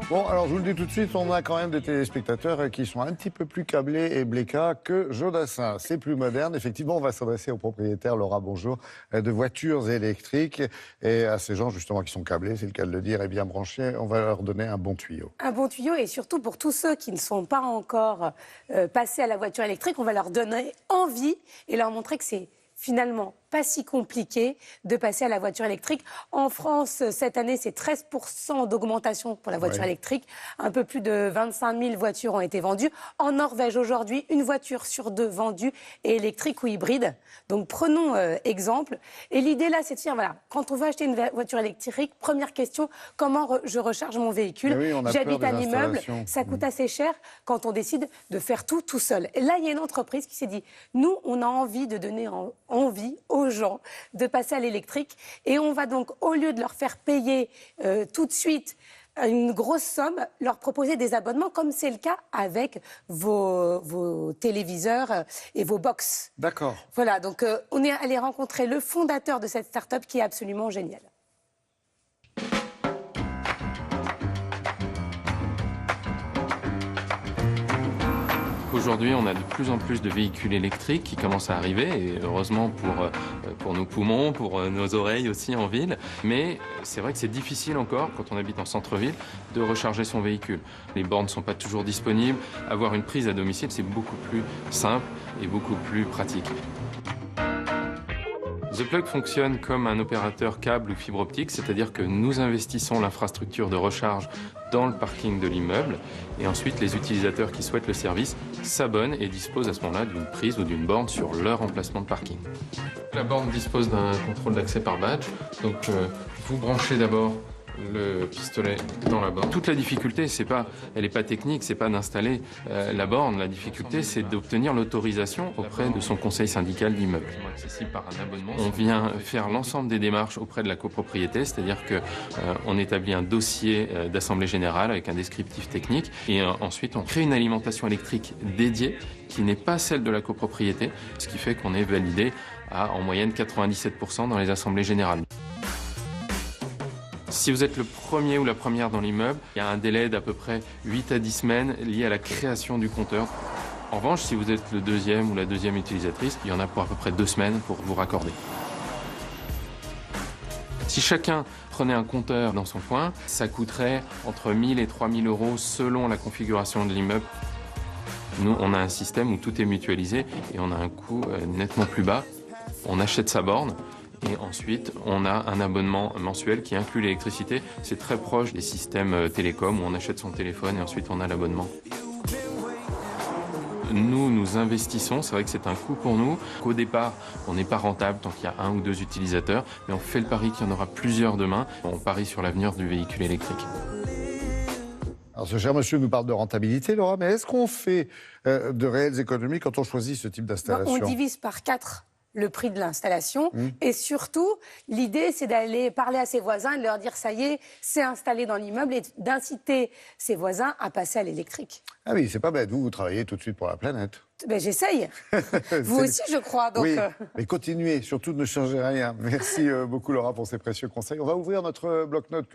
Bon, alors je vous le dis tout de suite, on a quand même des téléspectateurs qui sont un petit peu plus câblés et blécas que Jodassin. C'est plus moderne. Effectivement, on va s'adresser aux propriétaires, Laura, bonjour, de voitures électriques. Et à ces gens, justement, qui sont câblés, c'est le cas de le dire, et bien branchés, on va leur donner un bon tuyau. Un bon tuyau, et surtout pour tous ceux qui ne sont pas encore passés à la voiture électrique, on va leur donner envie et leur montrer que c'est finalement pas si compliqué de passer à la voiture électrique. En France, cette année, c'est 13% d'augmentation pour la voiture électrique. Un peu plus de 25 000 voitures ont été vendues. En Norvège, aujourd'hui, une voiture sur deux vendue est électrique ou hybride. Donc prenons exemple. Et l'idée là, c'est de dire, voilà, quand on veut acheter une voiture électrique, première question, comment je recharge mon véhicule? Oui, J'habite un immeuble, ça coûte assez cher quand on décide de faire tout seul. Et là, il y a une entreprise qui s'est dit, nous, on a envie de donner envie aux gens de passer à l'électrique, et on va donc, au lieu de leur faire payer tout de suite une grosse somme, leur proposer des abonnements, comme c'est le cas avec vos téléviseurs et vos box. D'accord. Voilà, donc on est allé rencontrer le fondateur de cette start-up qui est absolument génial. Aujourd'hui, on a de plus en plus de véhicules électriques qui commencent à arriver, et heureusement pour nos poumons, pour nos oreilles aussi en ville. Mais c'est vrai que c'est difficile encore, quand on habite en centre-ville, de recharger son véhicule. Les bornes ne sont pas toujours disponibles. Avoir une prise à domicile, c'est beaucoup plus simple et beaucoup plus pratique. The Plug fonctionne comme un opérateur câble ou fibre optique, c'est-à-dire que nous investissons l'infrastructure de recharge dans le parking de l'immeuble, et ensuite les utilisateurs qui souhaitent le service s'abonnent et disposent à ce moment-là d'une prise ou d'une borne sur leur emplacement de parking. La borne dispose d'un contrôle d'accès par badge, donc vous branchez d'abord le pistolet dans la borne. Toute la difficulté, elle n'est pas technique, c'est pas d'installer la borne. La difficulté, c'est d'obtenir l'autorisation auprès de son conseil syndical d'immeuble. Accessible par un abonnement. On vient faire l'ensemble des démarches auprès de la copropriété, c'est-à-dire que on établit un dossier d'assemblée générale avec un descriptif technique, et ensuite on crée une alimentation électrique dédiée qui n'est pas celle de la copropriété, ce qui fait qu'on est validé à en moyenne 97% dans les assemblées générales. Si vous êtes le premier ou la première dans l'immeuble, il y a un délai d'à peu près 8 à 10 semaines lié à la création du compteur. En revanche, si vous êtes le deuxième ou la deuxième utilisatrice, il y en a pour à peu près 2 semaines pour vous raccorder. Si chacun prenait un compteur dans son coin, ça coûterait entre 1 000 et 3 000 euros selon la configuration de l'immeuble. Nous, on a un système où tout est mutualisé et on a un coût nettement plus bas. On achète sa borne. Et ensuite, on a un abonnement mensuel qui inclut l'électricité. C'est très proche des systèmes télécoms où on achète son téléphone et ensuite on a l'abonnement. Nous investissons, c'est vrai que c'est un coût pour nous. Qu'au départ, on n'est pas rentable tant qu'il y a 1 ou 2 utilisateurs, mais on fait le pari qu'il y en aura plusieurs demain. On parie sur l'avenir du véhicule électrique. Alors ce cher monsieur nous parle de rentabilité, Laura, mais est-ce qu'on fait de réelles économies quand on choisit ce type d'installation? On divise par 4 le prix de l'installation. Et surtout, l'idée, c'est d'aller parler à ses voisins et de leur dire, ça y est, c'est installé dans l'immeuble, et d'inciter ses voisins à passer à l'électrique. Ah oui, c'est pas bête. Vous travaillez tout de suite pour la planète. Ben, j'essaye. Vous aussi, je crois. Donc, oui, mais continuez, surtout ne changez rien. Merci beaucoup, Laura, pour ces précieux conseils. On va ouvrir notre bloc-notes culture.